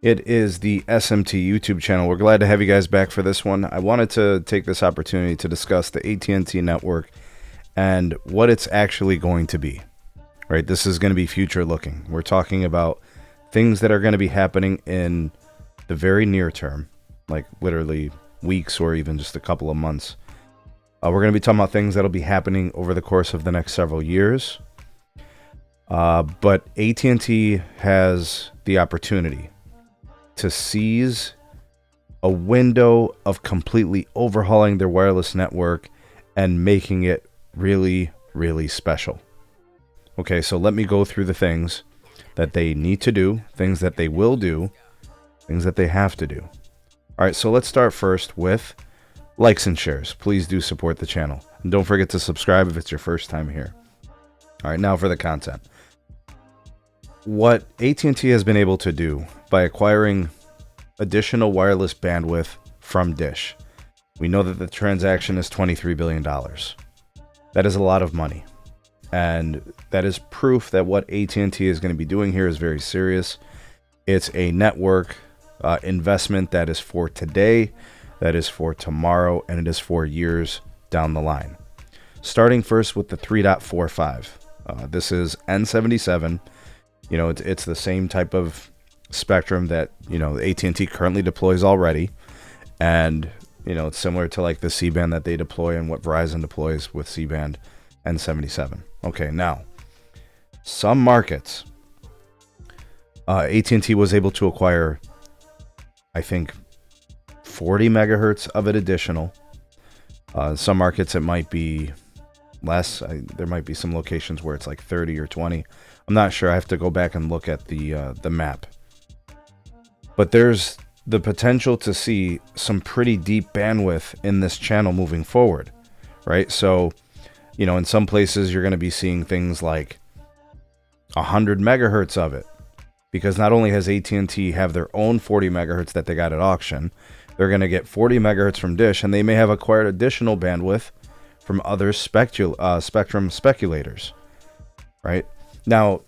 It is the SMT YouTube channel. We're glad to have you guys back for this one. I wanted to take this opportunity to discuss the AT&T network and what it's actually going to be. Right? This is going to be future looking. We're talking about things that are going to be happening in the very near term, like literally weeks or even just a couple of months. We're going to be talking about things that'll be happening over the course of the next several years. But AT&T has the opportunity to seize a window of completely overhauling their wireless network and making it really, really special. Okay, so let me go through the things that they need to do, things that they will do, things that they have to do. All right, so let's start first with likes and shares. Please do support the channel. And don't forget to subscribe if it's your first time here. All right, now for the content. What AT&T has been able to do by acquiring additional wireless bandwidth from Dish. We know that the transaction is $23 billion. That is a lot of money. And that is proof that what AT&T is going to be doing here is very serious. It's a network investment that is for today, that is for tomorrow, and it is for years down the line. Starting first with the 3.45. This is N77. You know, it's the same type of spectrum that, you know, AT&T currently deploys already. And, you know, it's similar to like the C-band that they deploy and what Verizon deploys with C-band N77. Okay, now, some markets, AT&T was able to acquire, I think, 40 megahertz of it additional. Some markets it might be less. There might be some locations where it's like 30 or 20. I'm not sure. I have to go back and look at the map. But there's the potential to see some pretty deep bandwidth in this channel moving forward, right? So, you know, in some places you're going to be seeing things like 100 megahertz of it, because not only has AT&T have their own 40 megahertz that they got at auction, they're going to get 40 megahertz from Dish, and they may have acquired additional bandwidth from other spectrum speculators, right? Now,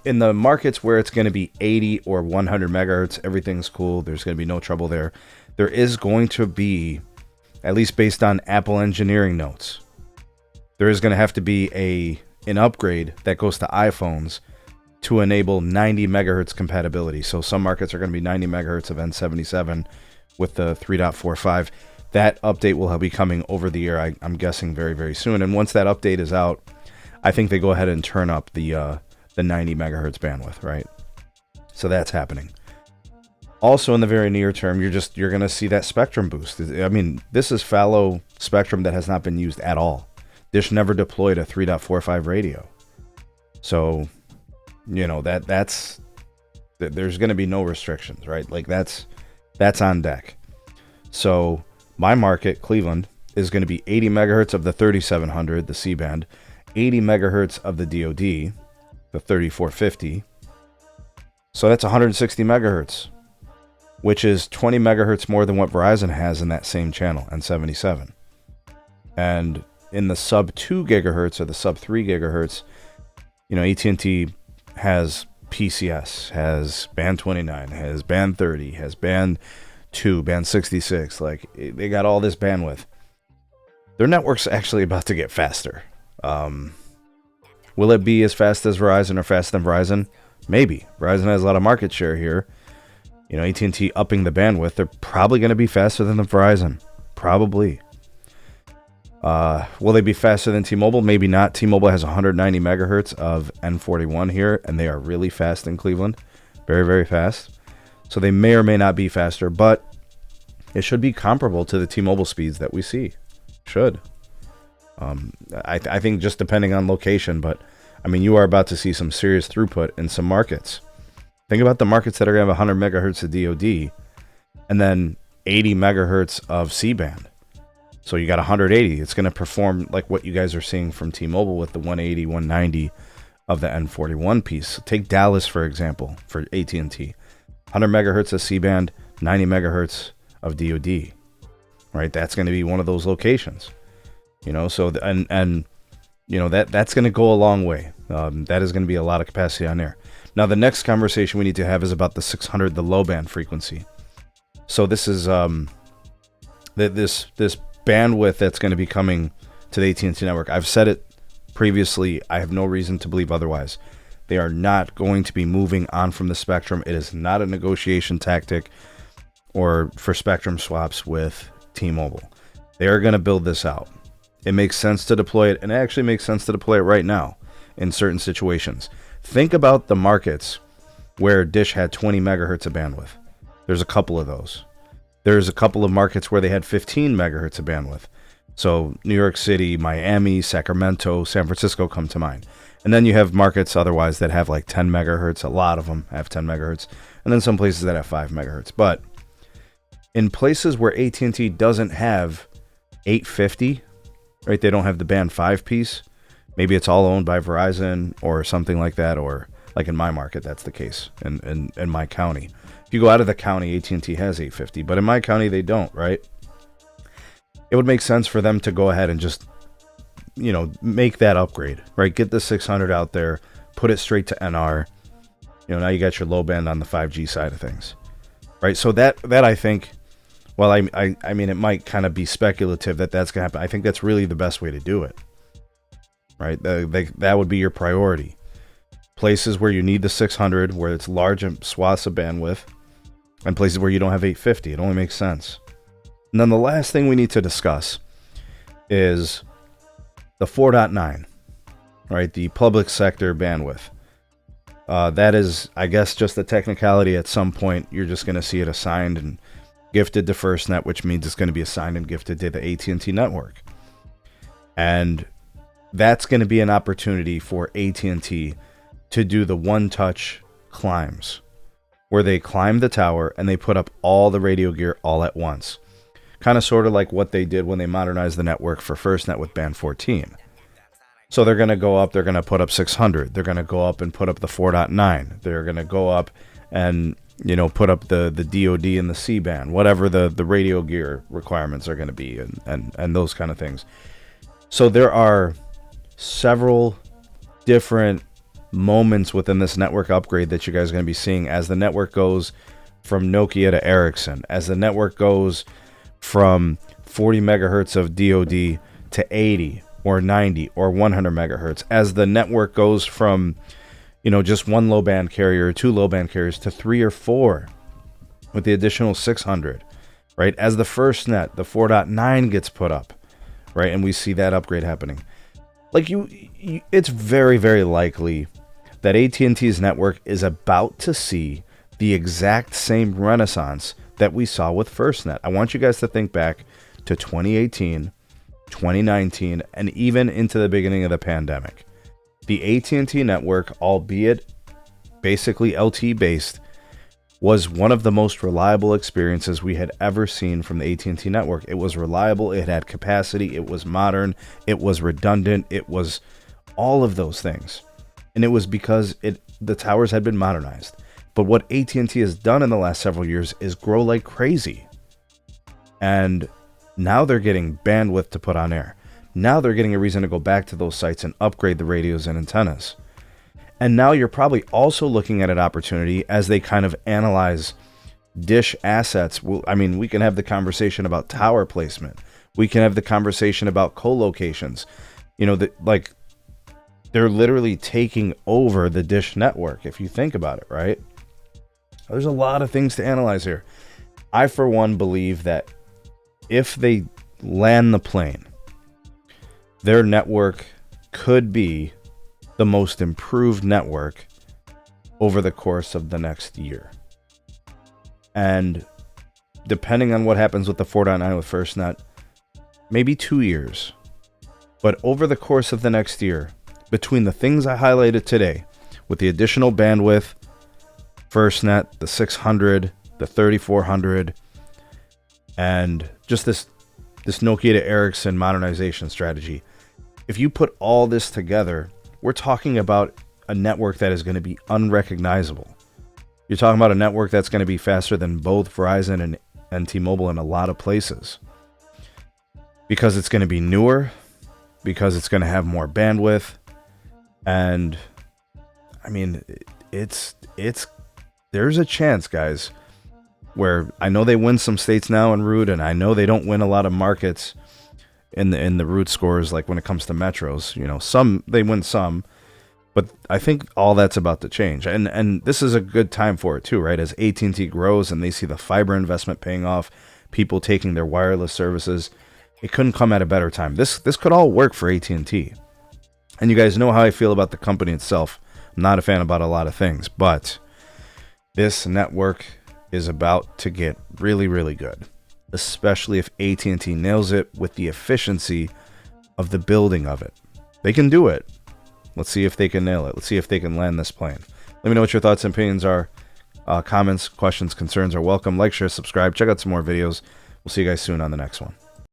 in the markets where it's going to be 80 or 100 megahertz, everything's cool. There's going to be no trouble there. There is going to be, at least based on Apple engineering notes, there is going to have to be an upgrade that goes to iPhones to enable 90 megahertz compatibility. So some markets are going to be 90 megahertz of N77 with the 3.45. That update will be coming over the air, I'm guessing, very, very soon. And once that update is out, I think they go ahead and turn up the 90 megahertz bandwidth, right? So that's happening. Also, in the very near term, you're going to see that spectrum boost. I mean, this is fallow spectrum that has not been used at all. Dish never deployed a 3.45 radio. So, you know, there's going to be no restrictions, right? Like that's on deck. So my market, Cleveland, is going to be 80 megahertz of the 3700, the C-band, 80 megahertz of the DoD, the 3450. So that's 160 megahertz, which is 20 megahertz more than what Verizon has in that same channel, N77. And in the sub 2 gigahertz or the sub 3 gigahertz, you know, AT&T has PCS, has band 29, has band 30, has band 2, band 66. Like, they got all this bandwidth. Their network's actually about to get faster. Will it be as fast as Verizon or faster than Verizon? Maybe. Verizon has a lot of market share here. You know, AT&T upping the bandwidth. They're probably going to be faster than the Verizon. Probably. Will they be faster than T-Mobile? Maybe not. T-Mobile has 190 megahertz of N41 here, and they are really fast in Cleveland. Very, very fast. So they may or may not be faster, but it should be comparable to the T-Mobile speeds that we see. Should. I think just depending on location, but I mean, you are about to see some serious throughput in some markets. Think about the markets that are going to have 100 megahertz of DoD and then 80 megahertz of C-band. So you got 180. It's going to perform like what you guys are seeing from T-Mobile with the 180, 190 of the N41 piece. So take Dallas, for example, for AT&T. 100 megahertz of C-band, 90 megahertz of DoD. Right? That's going to be one of those locations. You know, so and you know that's going to go a long way. That is going to be a lot of capacity on there. Now, the next conversation we need to have is about the 600, the low band frequency. So this is this bandwidth that's going to be coming to the AT&T network. I've said it previously. I have no reason to believe otherwise. They are not going to be moving on from the spectrum. It is not a negotiation tactic or for spectrum swaps with T-Mobile. They are going to build this out. It makes sense to deploy it, and it actually makes sense to deploy it right now in certain situations. Think about the markets where Dish had 20 megahertz of bandwidth. There's a couple of those. There's a couple of markets where they had 15 megahertz of bandwidth. So New York City, Miami, Sacramento, San Francisco come to mind. And then you have markets otherwise that have like 10 megahertz. A lot of them have 10 megahertz. And then some places that have 5 megahertz. But in places where AT&T doesn't have 850, right? They don't have the band 5 piece. Maybe it's all owned by Verizon or something like that. Or like in my market, that's the case in my county. If you go out of the county, AT&T has 850. But in my county, they don't, right? It would make sense for them to go ahead and just, make that upgrade, right? Get the 600 out there, put it straight to NR. Now you got your low band on the 5G side of things, right? So that I think, well, I mean, it might kind of be speculative that that's going to happen. I think that's really the best way to do it, right? That would be your priority. Places where you need the 600, where it's large swaths of bandwidth, and places where you don't have 850. It only makes sense. And then the last thing we need to discuss is the 4.9, right? The public sector bandwidth. That is, I guess, just a technicality. At some point, you're just going to see it assigned and gifted to FirstNet, which means it's going to be assigned and gifted to the AT&T network. And that's going to be an opportunity for AT&T to do the one-touch climbs, where they climb the tower and they put up all the radio gear all at once. Kind of sort of like what they did when they modernized the network for FirstNet with Band 14. So they're going to go up, they're going to put up 600. They're going to go up and put up the 4.9. They're going to go up and, put up the DOD and the C-band, whatever the radio gear requirements are going to be and those kind of things. So there are several different moments within this network upgrade that you guys are going to be seeing as the network goes from Nokia to Ericsson, as the network goes from 40 megahertz of DOD to 80 or 90 or 100 megahertz, as the network goes from, just one low band carrier or two low band carriers to 3 or 4 with the additional 600, right? As the FirstNet, the 4.9 gets put up, right? And we see that upgrade happening. Like it's very, very likely that AT&T's network is about to see the exact same renaissance that we saw with FirstNet. I want you guys to think back to 2018, 2019, and even into the beginning of the pandemic. The AT&T network, albeit basically LTE based, was one of the most reliable experiences we had ever seen from the AT&T network. It was reliable, it had capacity, it was modern, it was redundant, it was all of those things. And it was because the towers had been modernized. But what AT&T has done in the last several years is grow like crazy. And now they're getting bandwidth to put on air. Now they're getting a reason to go back to those sites and upgrade the radios and antennas. And now you're probably also looking at an opportunity as they kind of analyze Dish assets. We can have the conversation about tower placement. We can have the conversation about co-locations. They're literally taking over the Dish network, if you think about it, right? There's a lot of things to analyze here. I, for one, believe that if they land the plane, their network could be the most improved network over the course of the next year. And depending on what happens with the 4.9 with FirstNet, maybe 2 years. But over the course of the next year, between the things I highlighted today, with the additional bandwidth, FirstNet, the 600, the 3400, and just this Nokia to Ericsson modernization strategy, if you put all this together, we're talking about a network that is going to be unrecognizable. You're talking about a network that's going to be faster than both Verizon and T-Mobile in a lot of places. Because it's going to be newer, because it's going to have more bandwidth, and there's a chance, guys, where I know they win some states now en route, and I know they don't win a lot of markets in the route scores, like when it comes to metros. You know, some they win some, but I think all that's about to change, and this is a good time for it too, right? As AT&T grows and they see the fiber investment paying off, people taking their wireless services, it couldn't come at a better time. This could all work for AT&T, and you guys know how I feel about the company itself. I'm not a fan about a lot of things, but this network is about to get really, really good, especially if AT&T nails it with the efficiency of the building of it. They can do it. Let's see if they can nail it. Let's see if they can land this plane. Let me know what your thoughts and opinions are. Comments, questions, concerns are welcome. Like, share, subscribe. Check out some more videos. We'll see you guys soon on the next one.